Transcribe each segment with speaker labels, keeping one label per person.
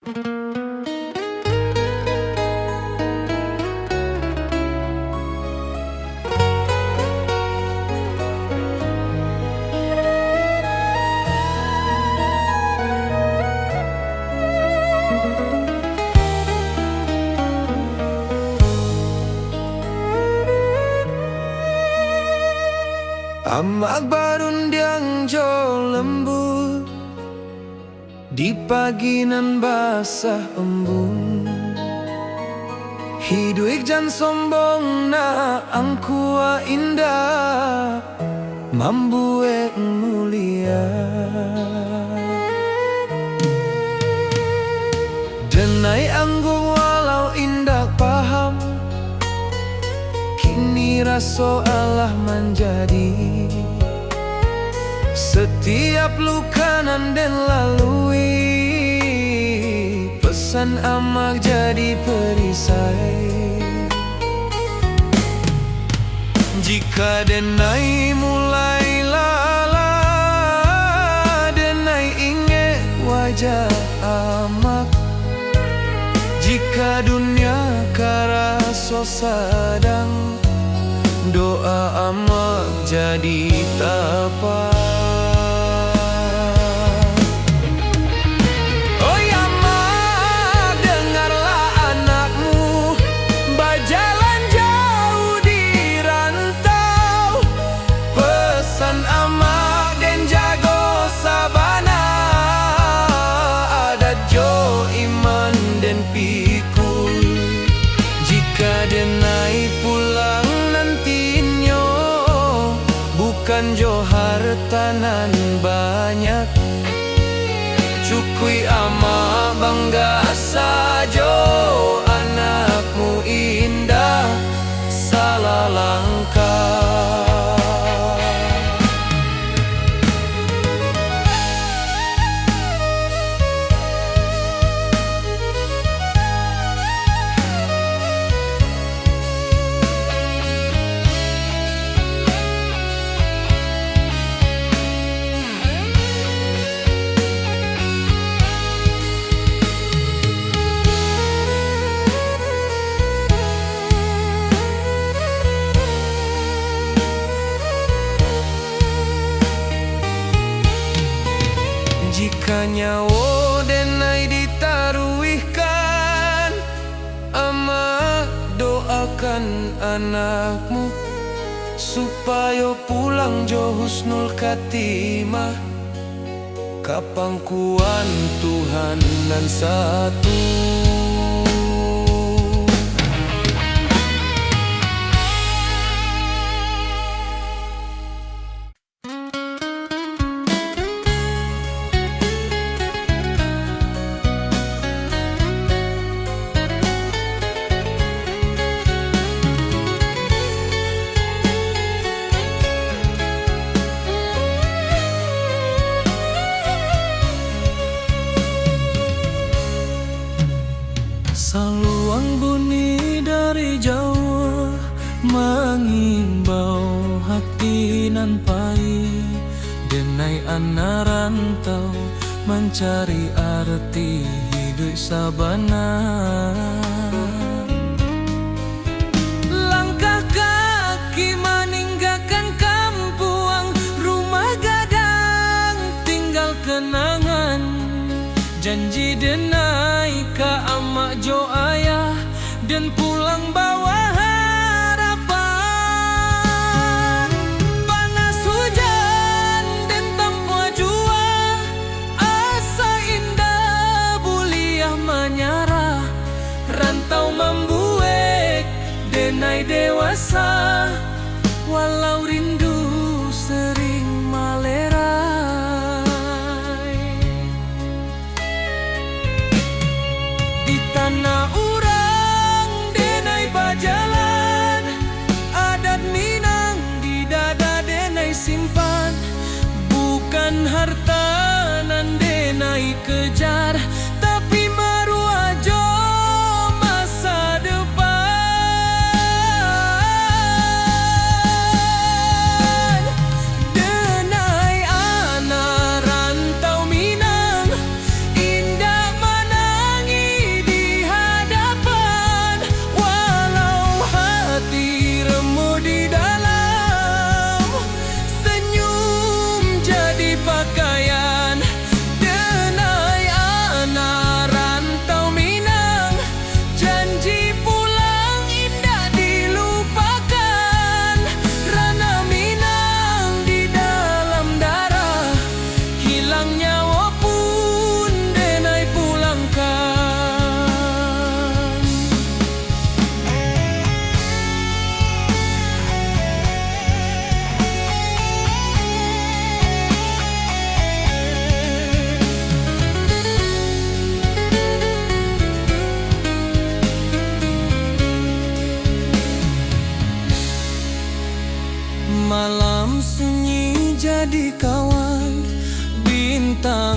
Speaker 1: Amak barundiang jo lembut di pagi nan basah embun. Hidup jan sombong na angkua indah mambuek mulia. Denai anggung walau indah paham, kini raso Allah menjadi. Setiap luka nan den lalui, pesan amak jadi perisai. Jika denai mulai lala, denai ingat wajah amak. Jika dunia karaso sadang, doa amak jadi tapak. Oh ya mak, dengarlah anakmu berjalan jauh di rantau. Pesan amak den jago sabana, adat jo iman den pikul. Jika denai pulang nantinya, bukan jo hartanan banyak, cukui ama bangga sajo. Anakmu indah salah langkah. Jika nyawa denai ditaruhkan, amak doakan anakmu supaya pulang jo husnul khatimah. Kapangkuan Tuhan nan satu. Saluang bunyi dari Jawa mengimbau hati nan pahit. Denai anak rantau mencari arti hidup sabana. Langkah kaki meninggalkan kampung, rumah gadang tinggal kenangan. Janji denai ka amak jo ayah, dan pulang bawa harapan. Panas hujan dan tanpa jua, asa indah buliah menyarah. Rantau membuek denai dewasa, walau rindu sering malerai. Di tanah urang denai bajalan, adat Minang di dada denai simpan. Bukan harta nan denai kejar, tapi maruah jo masa depan. Denai anak rantau Minang, indah menang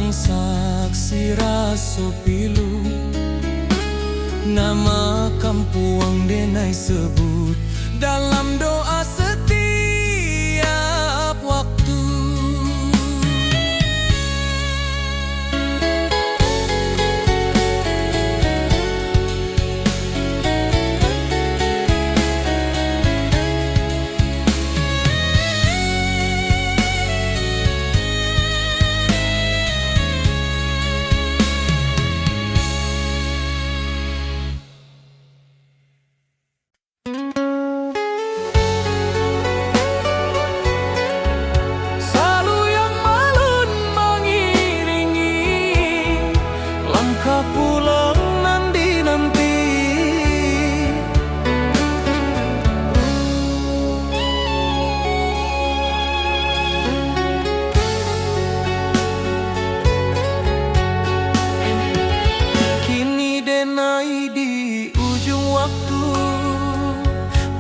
Speaker 1: denai saksi raso pilu, nama kampuang denai sebut dalam doa setiap waktu.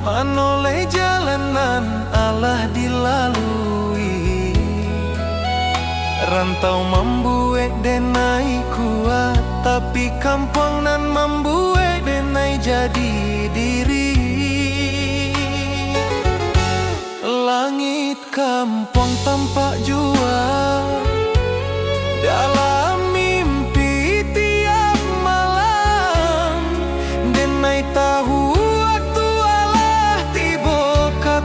Speaker 1: Menoleh jalanan Allah dilalui, rantau membuat denai kuat, tapi kampung nan membuat denai jadi diri. Langit kampung tampak jua dalam mimpi tiap malam. Denai tahu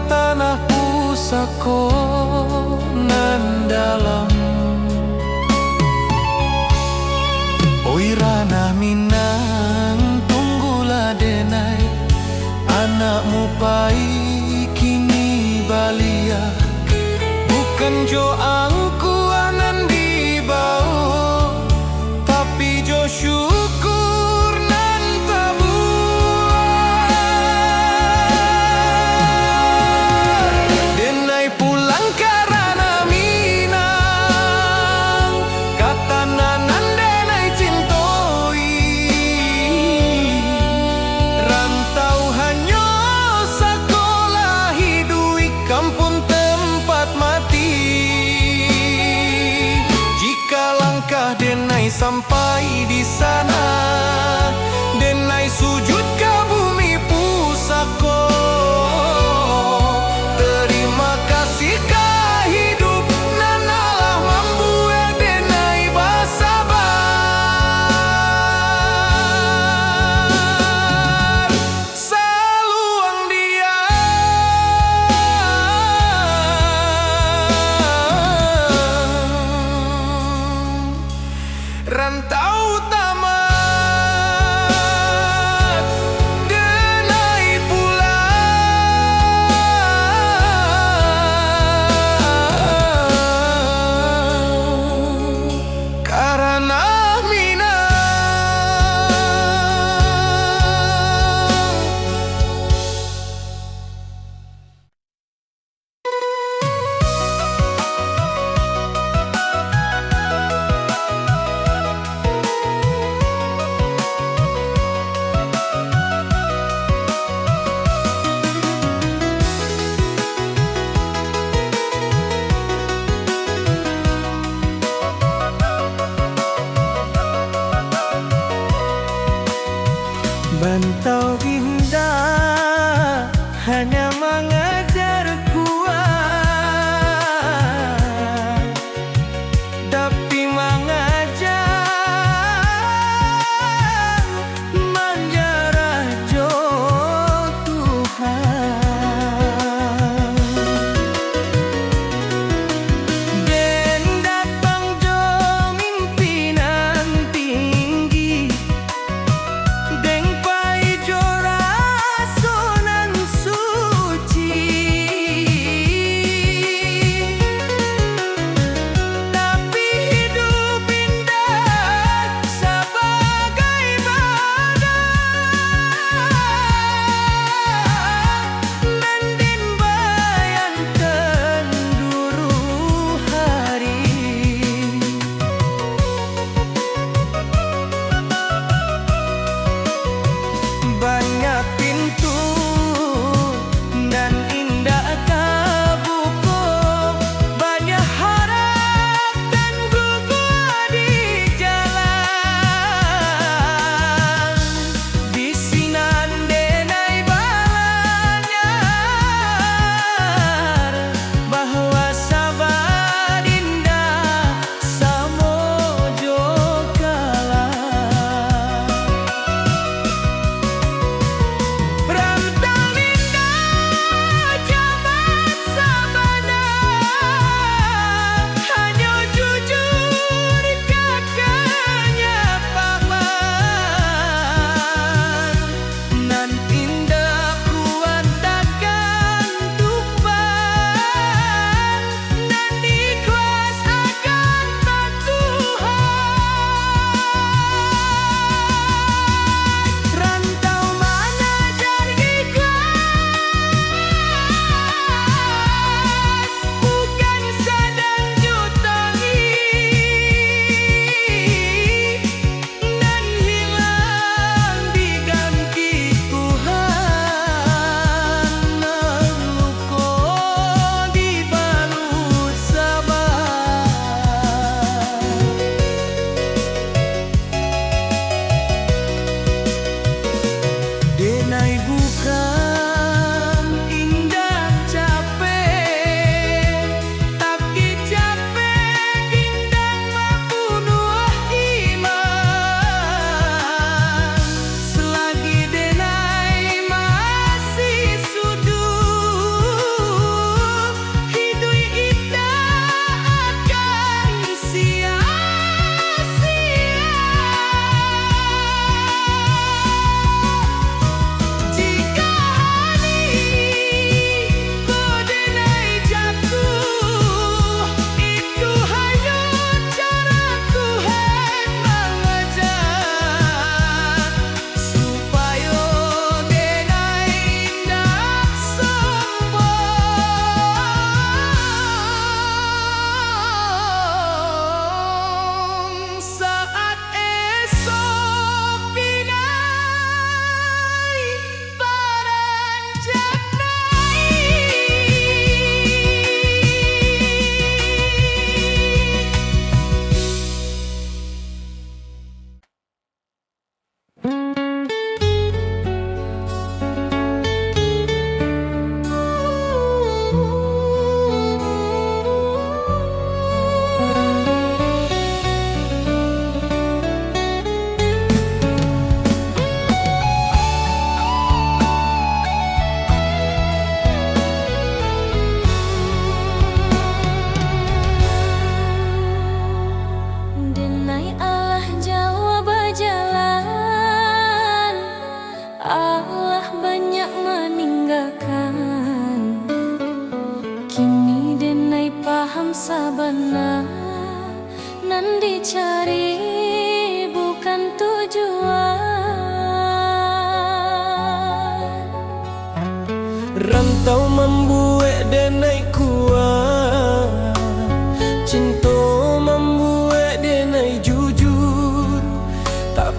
Speaker 1: tanah pusako nan dalam. Oi ranah Minang, tunggulah denai, anakmu pai kini balia. Bukan jo angku anan di bawah, tapi jo syukur nan sampai di sana. Denai sujud ke bumi pusako, terima kasih ke hidup nan Allah membuat denai bersabar. Saluang dia rantau tamat, denai pulang karena Minang. Bantau indah hanya mengejar kuat, tapi mengajar menjarah jo Tuhan. Den datang jo mimpinan tinggi, deng pai jora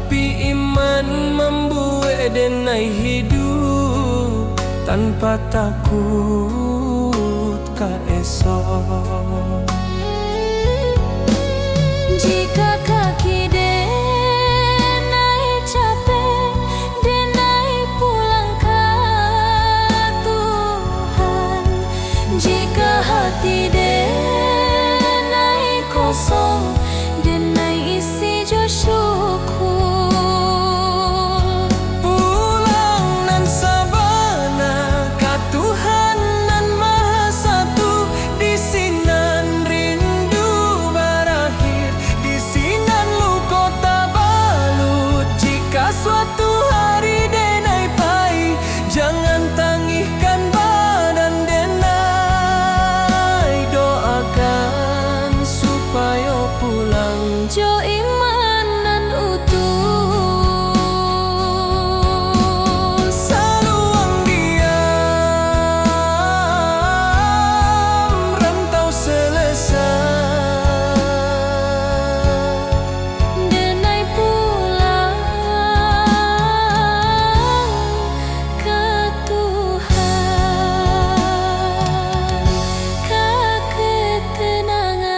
Speaker 1: Tapi iman membuat denai hidup tanpa takut ka esok.
Speaker 2: Jika kaki denai capek, denai pulang ke Tuhan. Jika hati denai kosong, denai isi jo syukur.
Speaker 1: Pulang nan sabana ka Tuhan nan Maha Satu, di sinan rindu berakhir, di sinan luka tabalut. Jika suatu hari denai pai, jangan tangihkan badan denai, doakan supaya pulang
Speaker 2: Jo iman nan utuh.
Speaker 1: saluang diam, rantau selesai.
Speaker 2: Denai pulang ke Tuhan, ke ketenangan.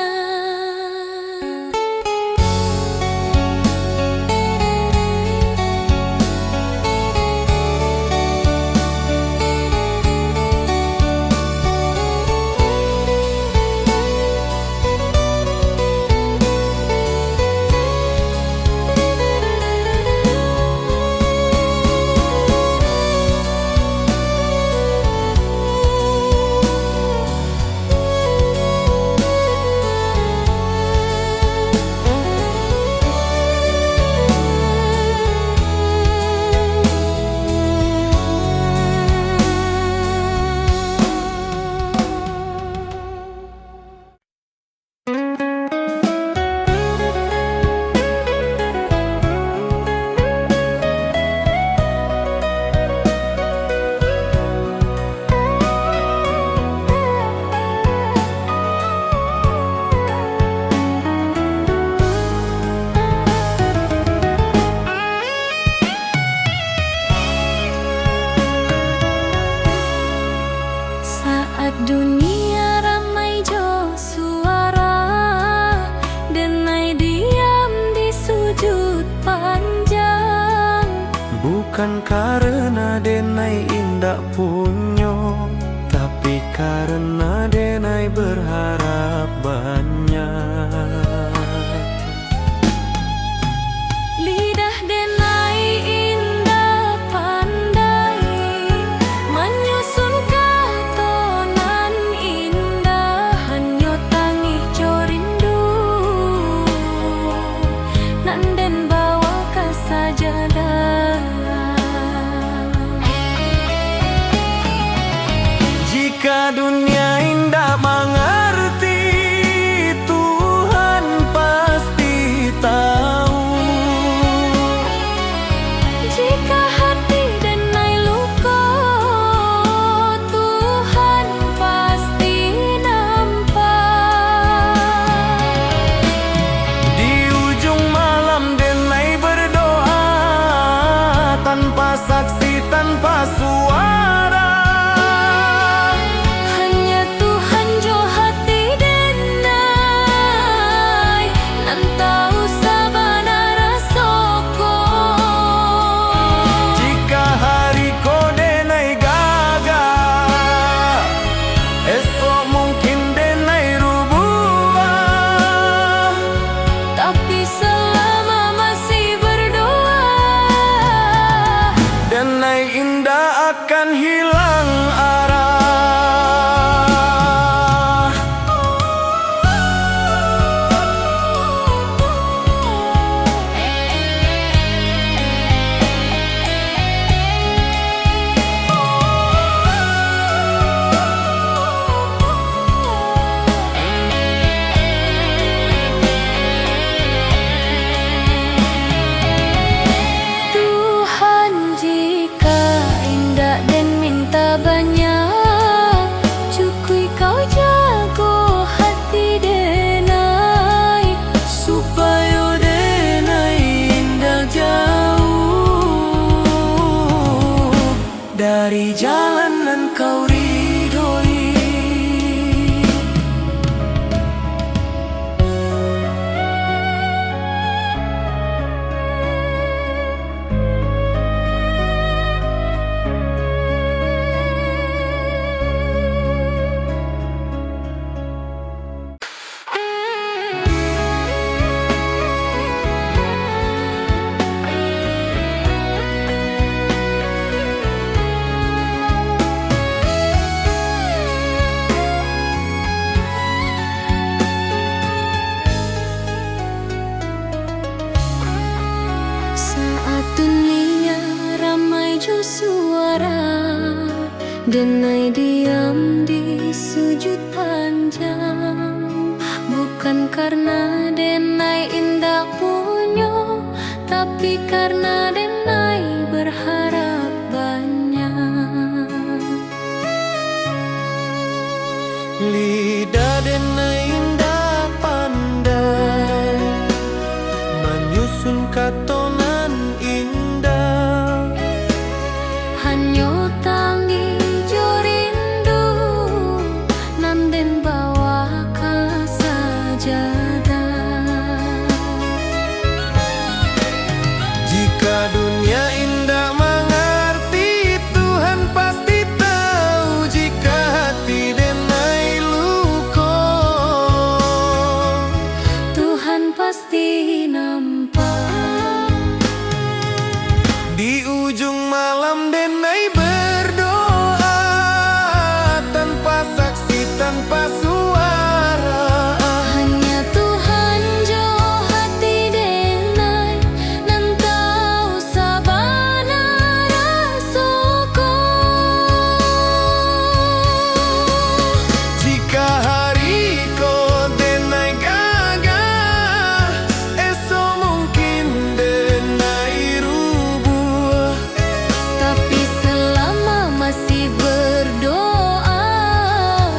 Speaker 2: Saat dunia ramai jo suara, denai diam di sujud panjang.
Speaker 1: Bukan karena denai indak punyo, tapi karena denai berharap banyak.
Speaker 2: Lidah denai indah pandai, menyusun katonan indah. Hanyo tangih jo rindu, nan den bawa ke sajadah.
Speaker 1: Jika dunia indah mengerti, Tuhan pasti tahu.
Speaker 2: Jika hati denai luka, Tuhan pasti nampak.
Speaker 1: Di ujung malam denai berdoa, tanpa saksi, tanpa suara.
Speaker 2: Hanya Tuhan jo hati denai, nan tahu sabana rasoko.
Speaker 1: Jika hari ko denai gagal, esok mungkin denai rubah.
Speaker 2: Tapi selama masih berdoa,
Speaker 1: Denai indah akan hilang arah.
Speaker 2: Tuhan jika indah dan minta banyak,
Speaker 1: dari jalanan kau ridhoi.
Speaker 2: Saat dunia ramai ju suara, denai diam di sujud panjang. Bukan karena denai indah punyo, tapi karena denai berharap banyak.
Speaker 1: Lidah denai indah pandai menyusun katonan indah.
Speaker 2: Hanyo tangi jo rindu, nanden bawa ke sajadah.
Speaker 1: Jika dunia indah mengerti, Tuhan pasti tahu. Jika hati denai luko,
Speaker 2: Tuhan pasti nampak.
Speaker 1: di ujung malam denai berdoa, tanpa saksi, tanpa suara.
Speaker 2: Hanya Tuhan jo hati denai, nan tahu sabana rasoko.
Speaker 1: Jika hari ko denai gagah, esok mungkin denai rubuh.
Speaker 2: Tapi selama masih berdoa,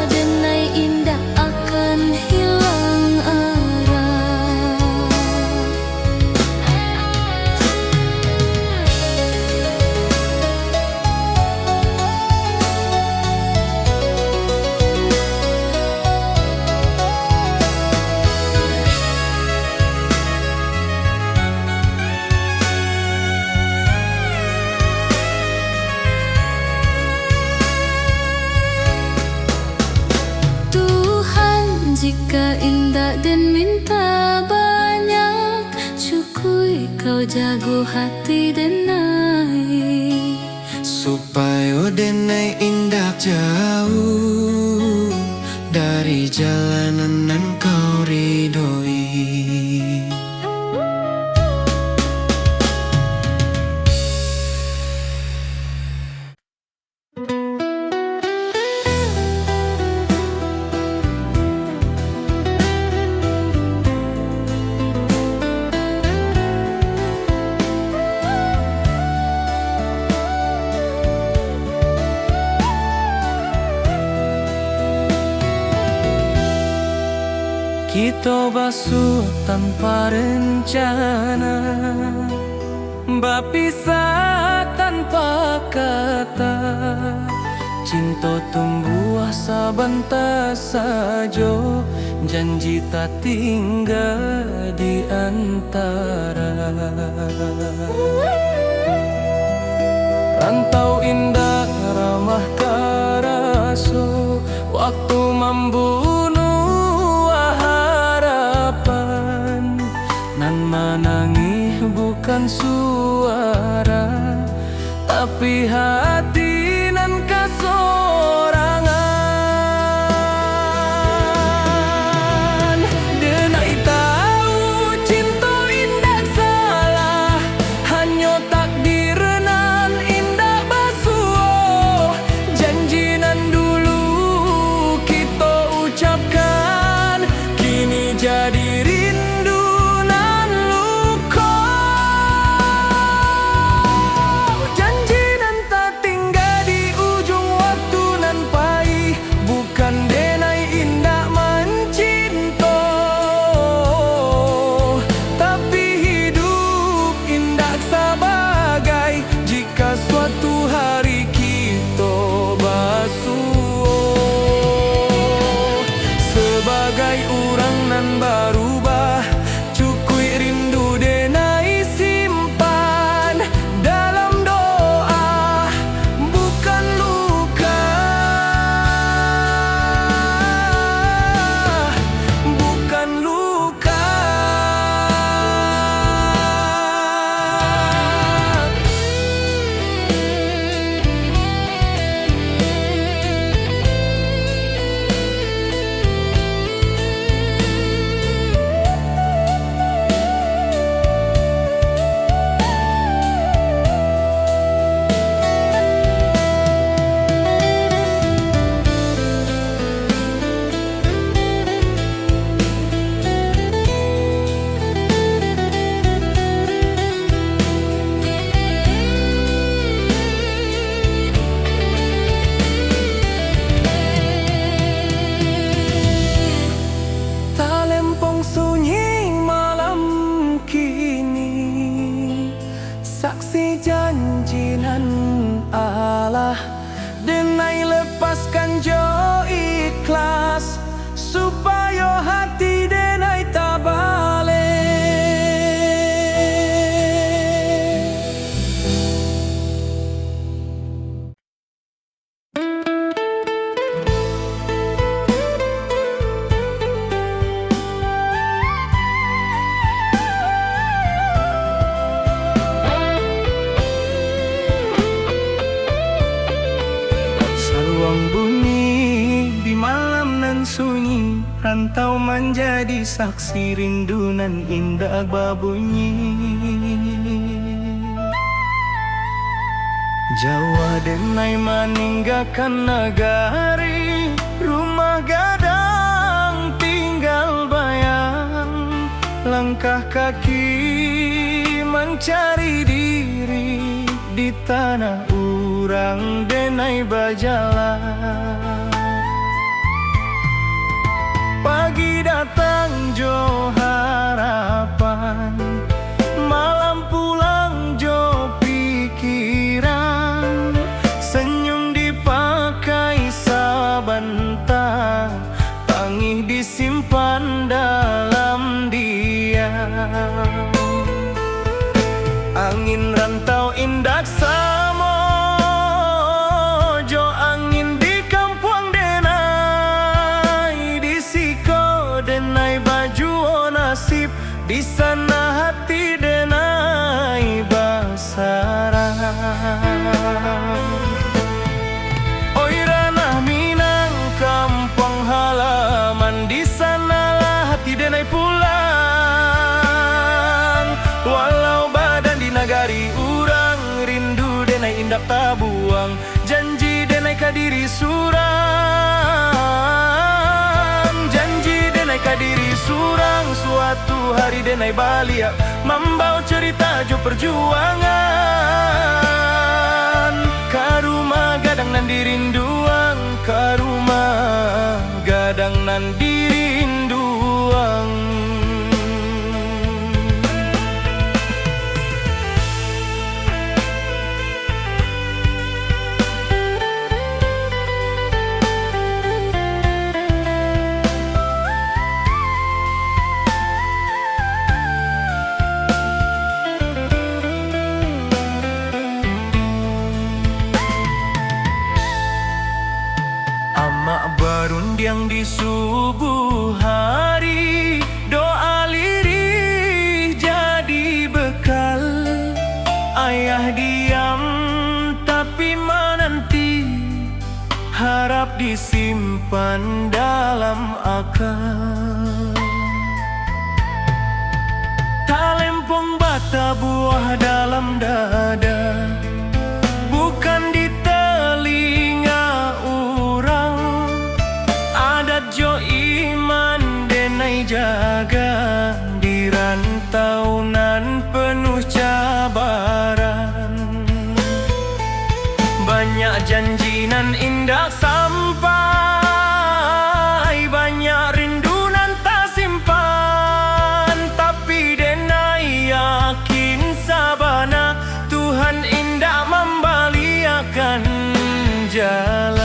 Speaker 2: denai indah akan hilang arah. Tuhan, jika indah dan minta banyak, cukui kau jago hati denai.
Speaker 1: Supaya denai indah jauh dari jalanan nan kau ridhoi. Kita basuh tanpa rencana, berpisah tanpa kata. Cinta tumbuh sabantar saja, janji tak tinggal di antara. Rantau indah ramah karaso, waktu membunuh harapan. Nan menangis bukan suara, tapi hati nan kasorangan. Denai tahu cinta indah salah, hanya takdir nan indah basuh. Janji nan dulu kita ucapkan, kini jadi rindu nan luka. Janji nan tak rantau menjadi saksi rindu nan indah berbunyi. Jawa denai meninggalkan negari, rumah gadang tinggal bayang. Langkah kaki mencari diri di tanah urang denai berjalan. Pagi datang jo harapan, malam pulang jo pikiran. Senyum dipakai sebentar, tangih disimpan dalam diam. Angin rantau indak samo, jo angin di kampung denai. Di siko denai baju o nasib, di sana hati denai basarang. Oi ranah Minang kampung halaman, di sanalah hati denai pulang. Walau badan di nagari urang, rindu denai indak tabuang. Janji denai kadiri surang, janji denai kadiri surang. Suatu hari denai balia, membawa cerita jo perjuangan. Karuma gadang nan dirinduang, karuma gadang nan dirinduang. Amak berundiang di subuh hari, doa lirih jadi bekal. Ayah diam tapi menanti, harap disimpan dalam akal. Talempong bata buah dalam dada, bukan di telinga urang. Adat jo iman denai jaga, di rantau nan penuh cabaran. Banyak janji nan indah sampai, banyak rindu nan tak simpan. Tapi denai yakin sabana, Tuhan indah membaliakan jalan.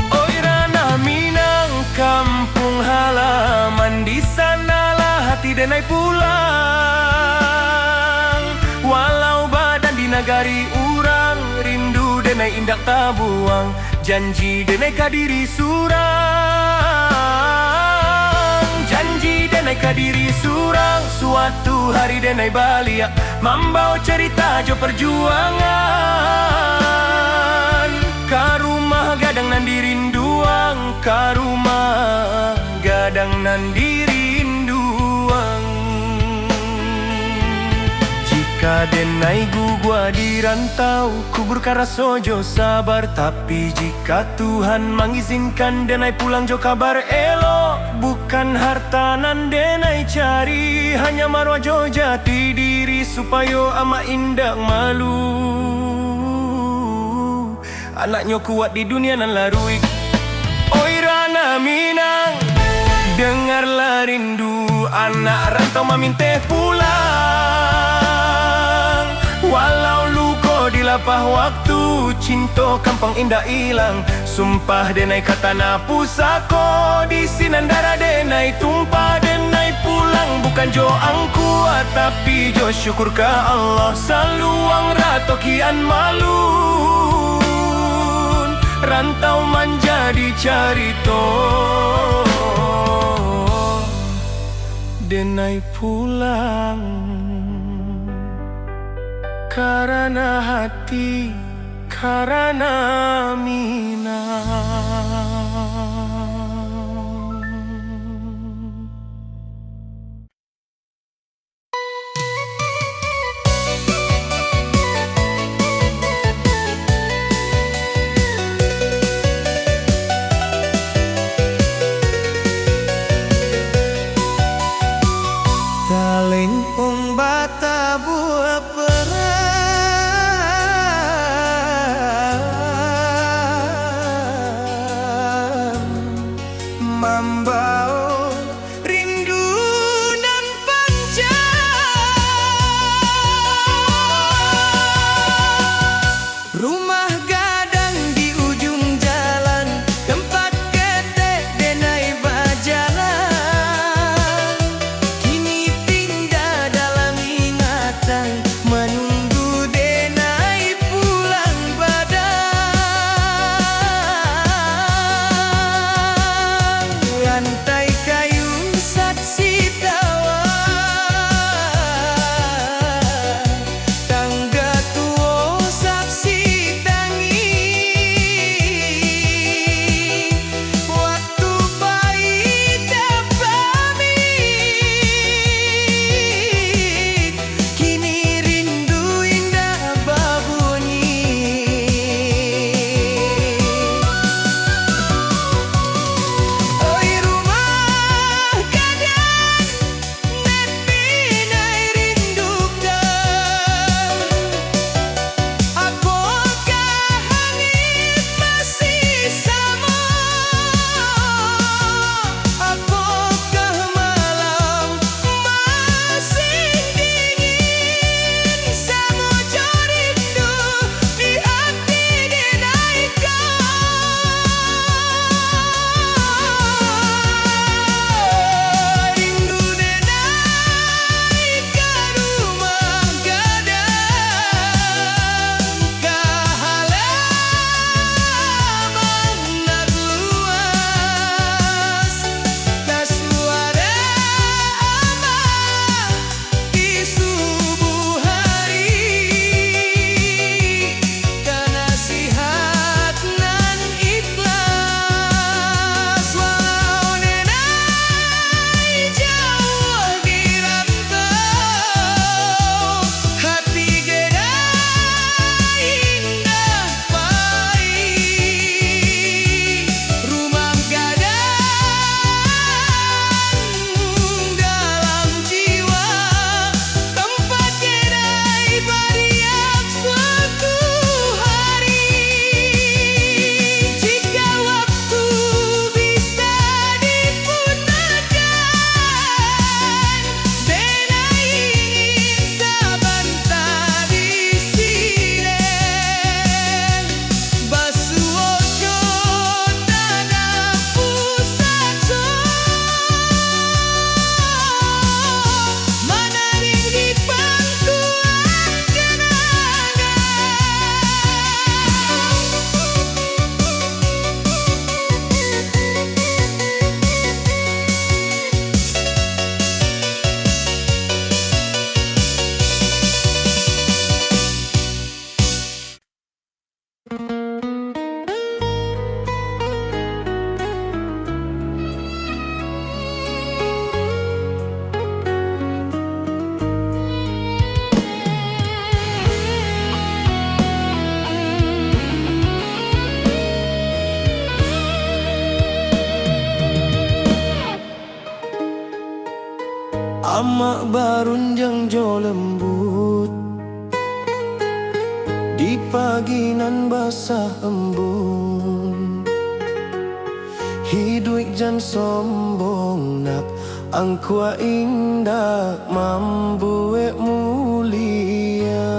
Speaker 1: Oi ranah Minang kampung halaman, di sanalah hati denai pulang. Walau badan di nagari urang, rindu denai indak tabuang. Janji denai kadiri surang, janji denai kadiri surang. Suatu hari denai balia, membawa cerita jo perjuangan. Karumah gadang nan dirinduang, karumah gadang nan dirinduang. Jika denai gugua di rantau, kuburkan raso jo sabar. Tapi jika Tuhan mengizinkan denai pulang jo kabar elo, bukan harta nan denai cari, hanya marwah jo jati diri. Supaya ama indak malu, anaknya kuat di dunia nan larui. Oi ranah Minang, dengarlah rindu anak rantau meminteh pulang. Walau luko di lapah waktu, cinta kampung indah hilang. Sumpah denai kata na pusako, di sinandara denai tumpah. Denai pulang bukan jo angku, tapi jo syukur ke Allah. Saluang rato kian malun, rantau menjadi carito. Denai pulang karena hati, karena Minang. Lengkong bata buah perang Mambao rindu nan panjang Rumah gadang di ujung jalan Tempat ketek denai bajalan Kini pindah dalam ingatan Menunggu denai pulang badang Lantai kayu saksi tawa Tangga tua saksi tangi Waktu bayi tak pamit Kini rindu indah babunyi Oi rumah gadang Nepi nai rindukan Apakah langit masih sama Apakah malam masih dingin Samojo rindu di hati denaikan Rindu denai ke rumah gadang Kahalaman nak luas Kasuara amah di subuh hari Kanasihat nan ikhlas Walau denai jauh di rantau Hati gedai indah pahit Rumah gadang dalam jiwa Tempat gedai beriak suatu hari Jika waktu bisa diputarkan Denai ingin sabanta di sini Basuojo tanah pusaco Menarik di pangkuan kenangan Amak barunjang jo lembut Di pagi nan basah embun Hidup jan sombong nak Angkua indah mambuek mulia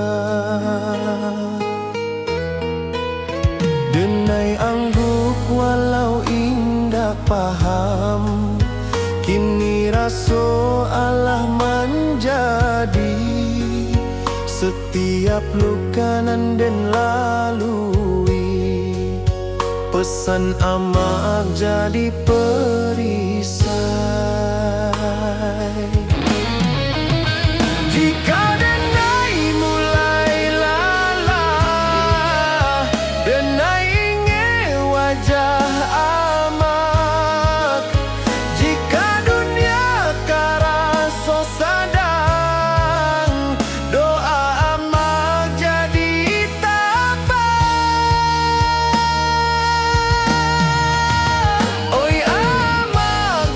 Speaker 1: Denai angguk walau indah paham Kini raso Allah menjadi Setiap luka nan den lalui Pesan amak jadi perisai Jika denai mulai lalah Denai ingin wajah amak Jika dunia karaso sadang Doa amak jadi tabah Oi amak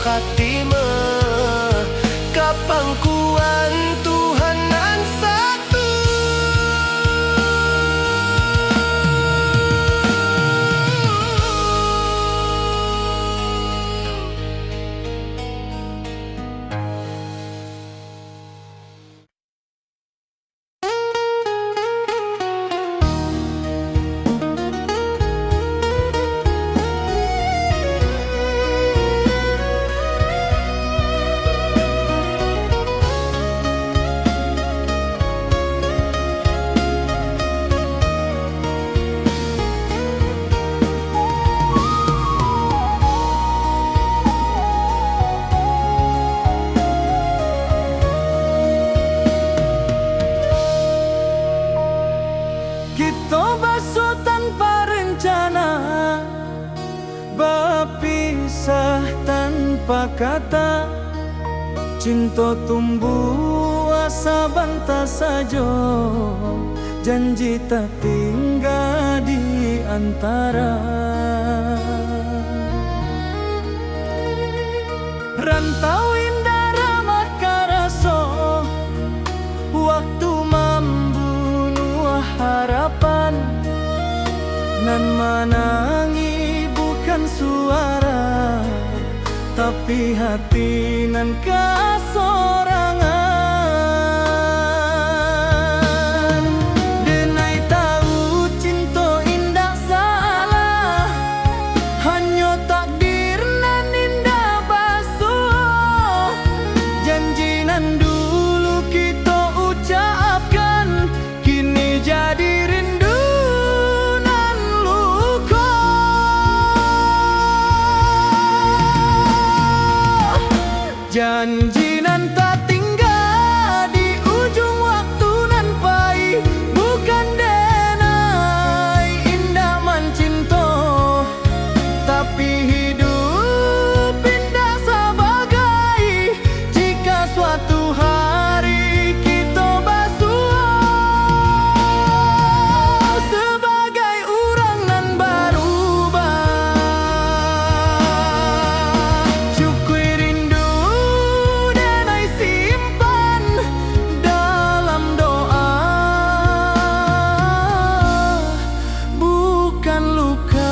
Speaker 1: hatimu. Kapangkuan Tuhan nan satu. Kita basuh tanpa rencana, berpisah tanpa kata. Cinta tumbuh asa bantah saja, janji tak tinggal di antara. Rantau indah ramah karaso, waktu membunuh harapan. Nan menangi bukan suara, tapi hati nan kasorangan. Denai tahu cinta indah salah, hanya takdir nan indah basuh. Janji nan dulu kita ucapkan, kini jadi rindu nan luka. Janji nan tak tinggal di ujung waktu nan pahit, bukan denai indah mencinta, tapi hidup indah sebagai jika suatu hari kita basuh sebagai orang nan berubah. Syukur rindu denai simpan dalam doa, bukan luka.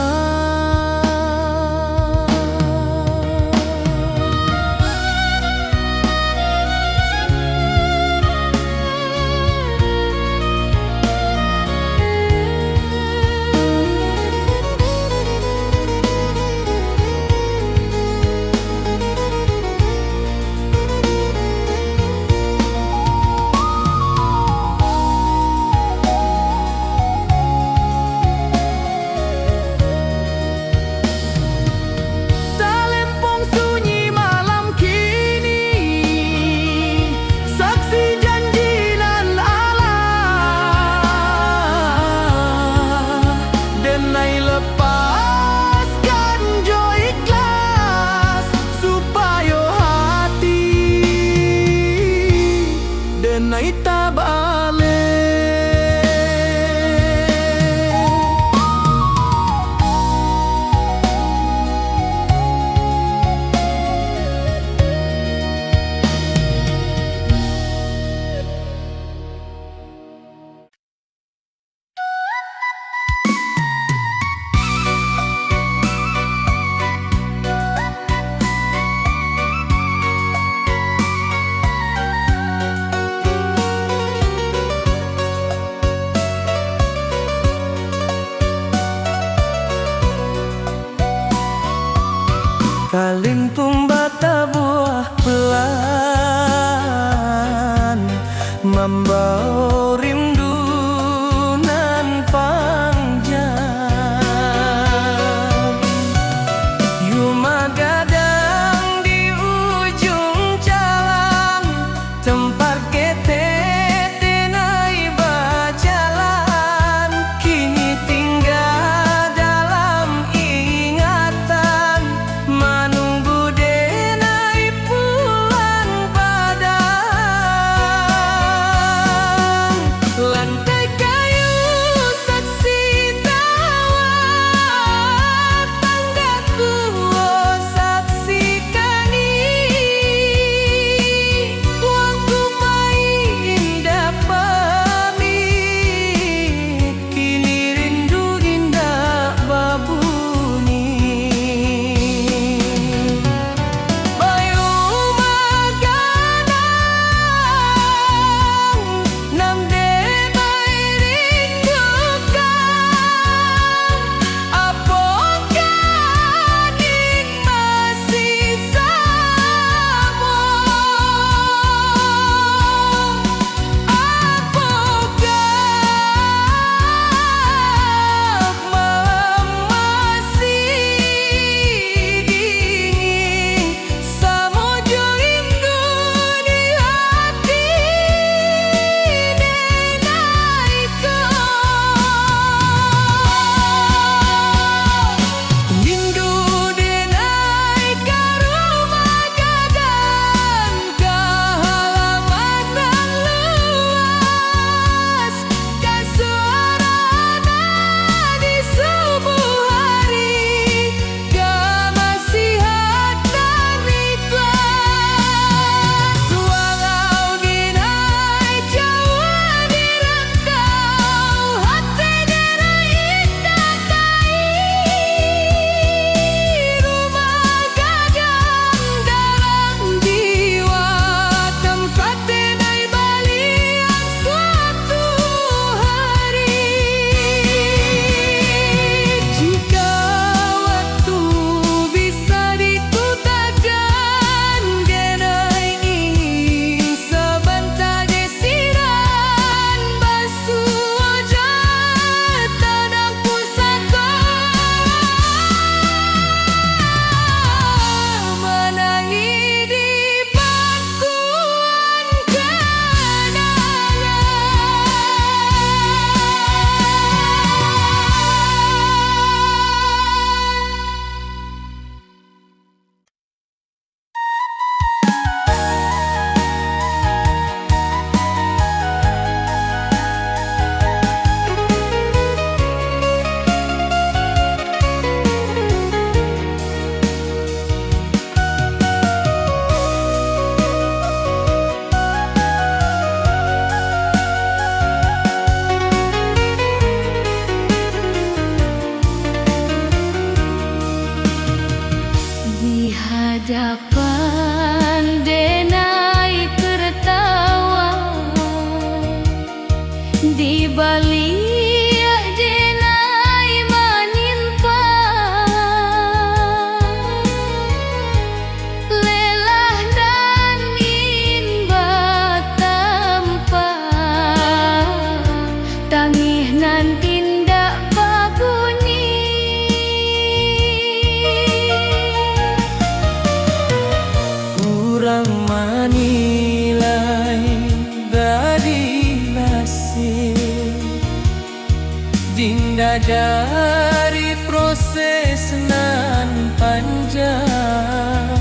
Speaker 1: hari proses nan panjang.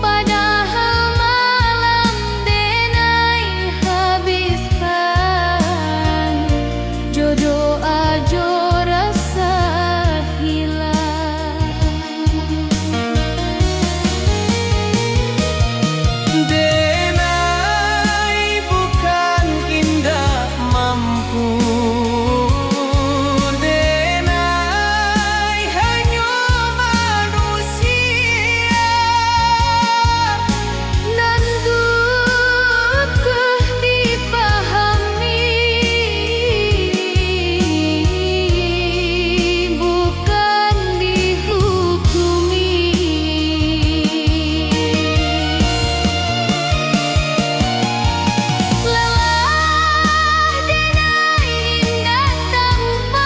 Speaker 2: Padahal malam denai habiskan, jodoh ajo rasa hilang.
Speaker 1: Denai bukan indah mampu, denai hanya manusia.
Speaker 2: Nan duka dipahami, bukan dihukumi. Lelah denai indah tampan,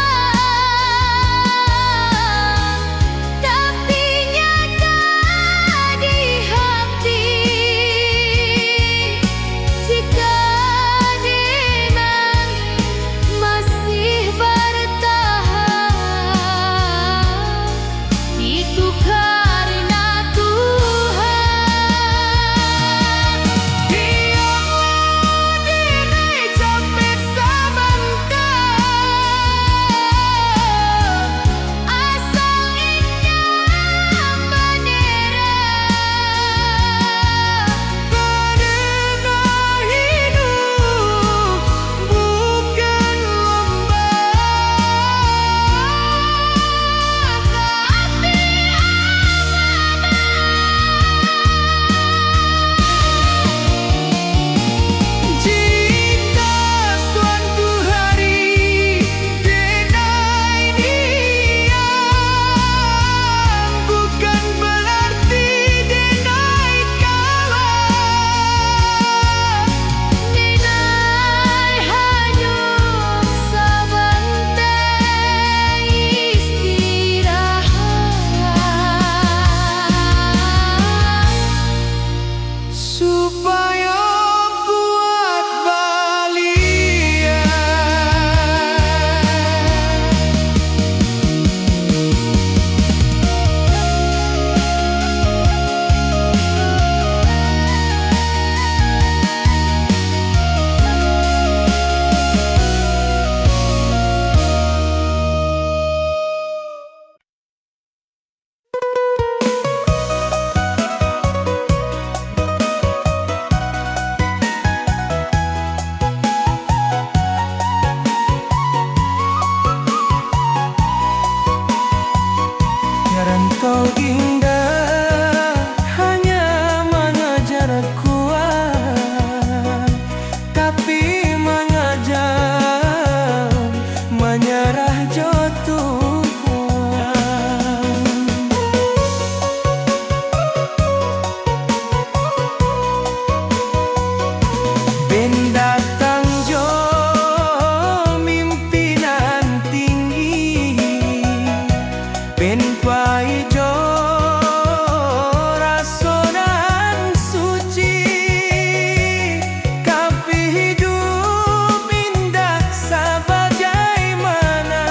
Speaker 2: tapi nyata di hati. Jika denai masih bertahan, itu karena Tuhan.
Speaker 1: Biarlah denai capek sebentar,
Speaker 2: Asal indah bendera.
Speaker 1: karena hidup bukan lomba. Jika suatu hari denai diam, bukan berarti denai kalah.
Speaker 2: Denai hanya sebentar istirahat,
Speaker 1: Supaya kuat balian. Rantau indah hanya mengajar kuat, tapi mengajar menyerah jatuh. Ben datang jo mimpinan tinggi, ben paijo rasonan suci, tapi hidup indah sebagaimana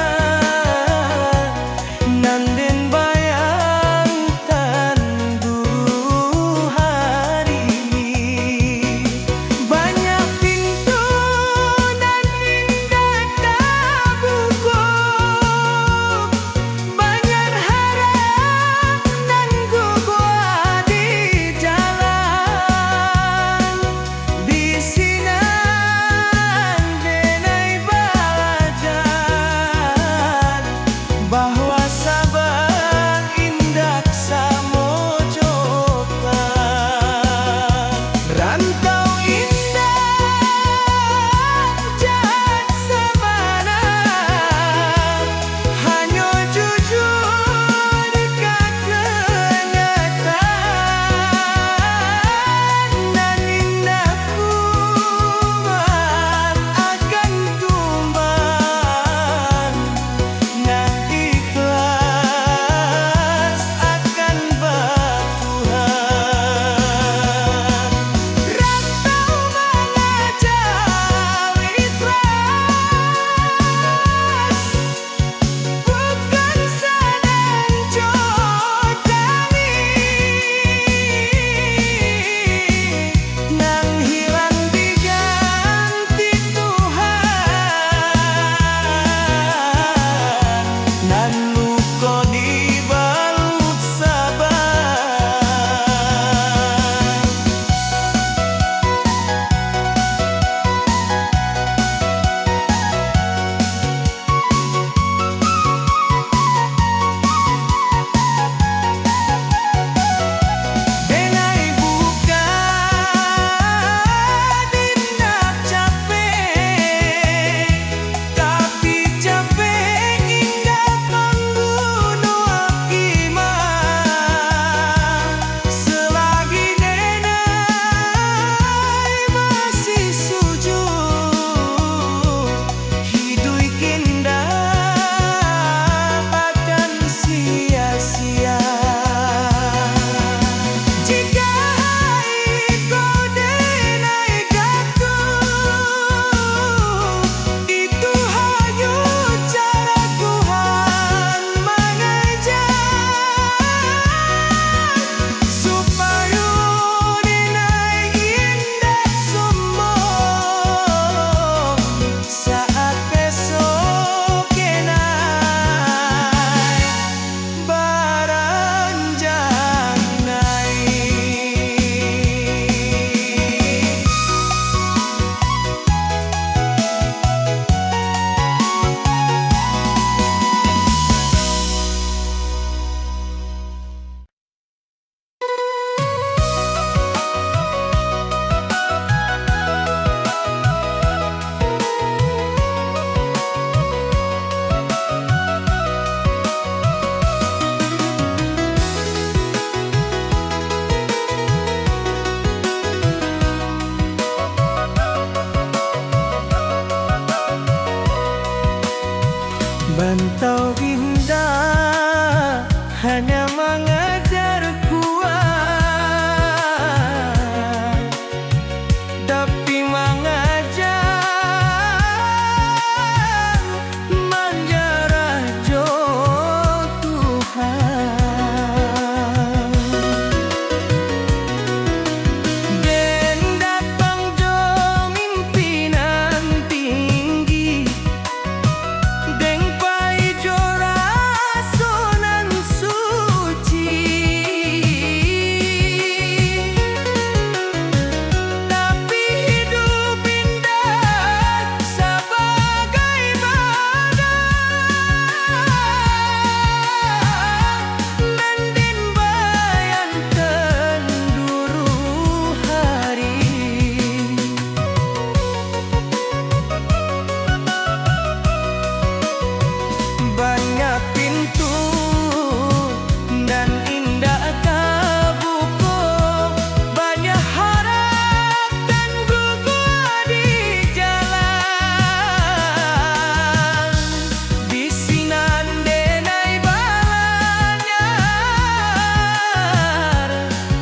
Speaker 1: Rantau indah hanya mengajar kuat, tapi mengajar menjarah jo Tuhan. Den datang jo mimpinan tinggi, deng pai jo rasonan suci. Tapi hidup indah sebagai badai, mendin bayan tenduru hari. Banyak pintu dan indah kabuku, banyak harap dan gugur di jalan. Bisinan denai balanyar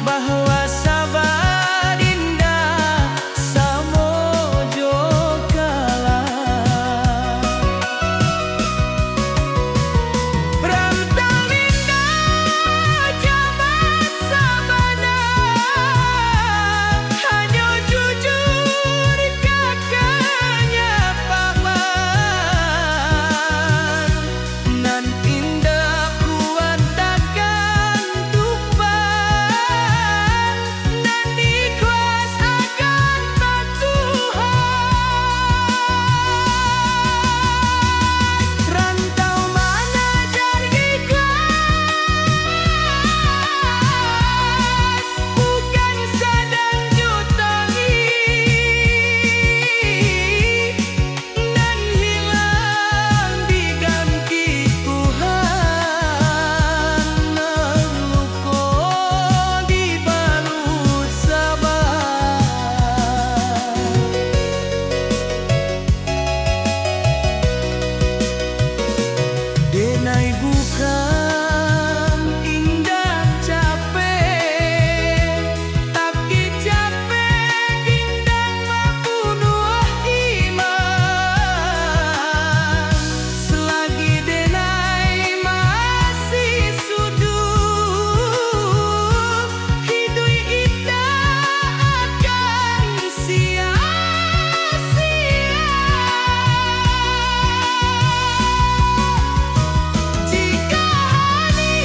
Speaker 1: bahwa sabar indah samojo kalah. Rantau indah jabat sabana, hanya jujur kakaknya paman. Nan indah kuat takkan tumpah, nan ikhlas akan Tuhan. Rantau mengajar ikhlas, bukan sedang jutangi, dan hilang diganti Tuhan. Luko dibalut sabar. Denai bukan indah capek, tapi capek indah membunuh iman. Selagi denai masih sudut, hidup indah akan sia-sia. Jika hari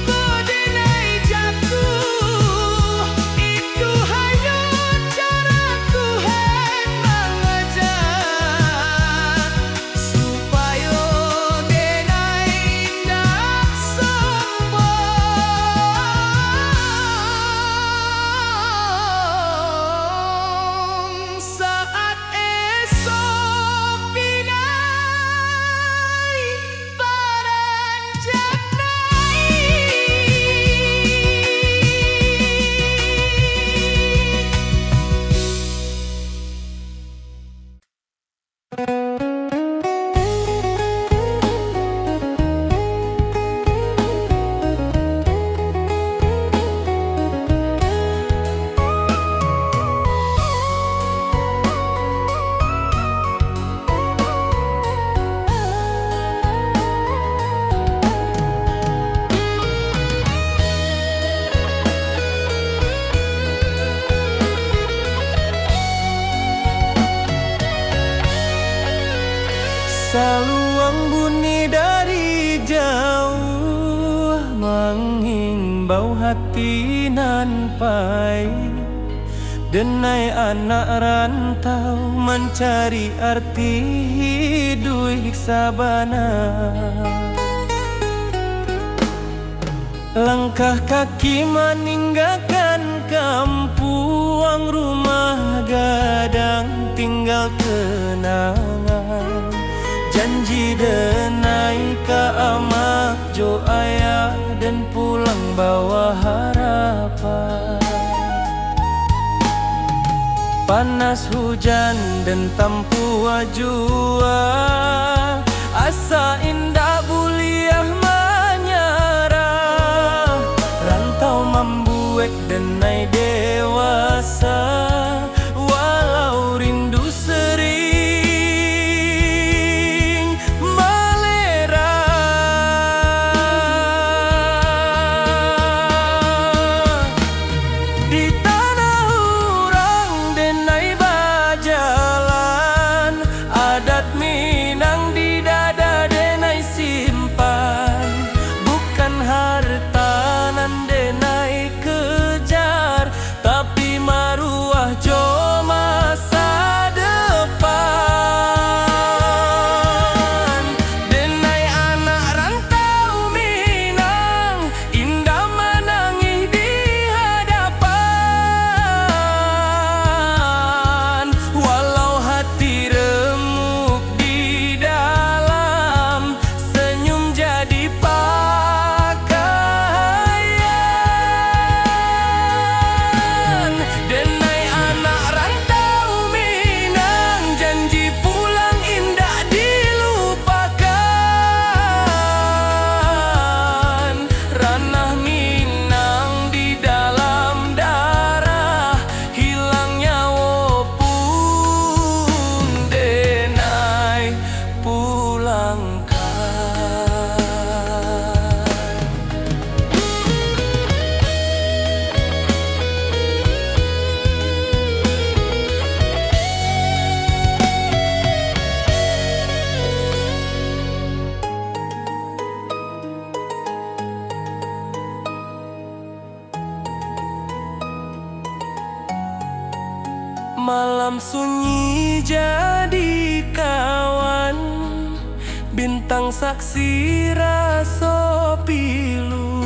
Speaker 1: denai jatuh, itu hanya cara Tuhan mengajar, supaya denai indah sombong saat esok pinai saluang bunyi dari jauh, menghimbau hati nan pai. Denai anak rantau mencari arti hidup sabana. Langkah kaki meninggalkan kampung, rumah gadang tinggal kenangan. Janji denai ka ama jo ayah dan pulang bawa harapan. Panas hujan dan tampu jua, asa indah buliah menyarah. Rantau membuat denai dewasa, walau rindu sering melera. Di tanah urang denai bajalan, adat Minang di dada denai simpan. Bukan harta nan denai kejar, tapi maruah jo masa depan. Denai anak rantau Minang, indah menangis di hadapan. Walau hati remuk di dalam, senyum jadi pakaian. Denai anak rantau Minang, janji pulang indah dilupakan. Ranah Minang di dalam darah, hilang nyawa pun denai pulangkan. Malam sunyi jadi kawan, bintang saksi raso pilu.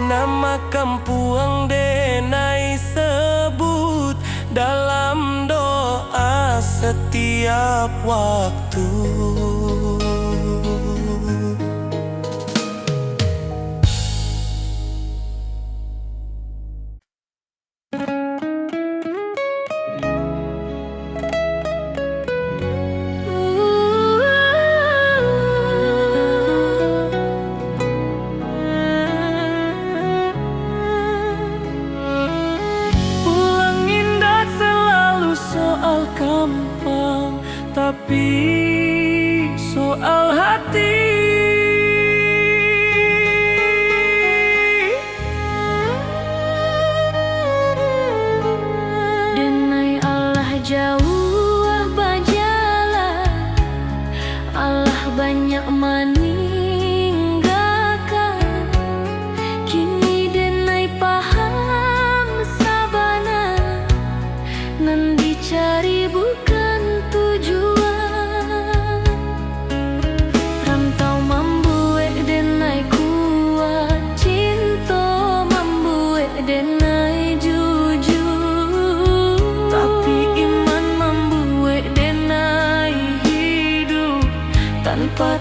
Speaker 1: Nama kampung denai sebut dalam doa setiap waktu. Pulang indah selalu soal gampang, tapi soal hati.
Speaker 2: Denai Allah jauh bajalan, Allah banyak meninggalkan. Kini denai paham sabana, nan dicari bukan tujuan. Rantau membuat denai kuat, cinta membuat denai jujur. Tapi iman membuat denai hidup tanpa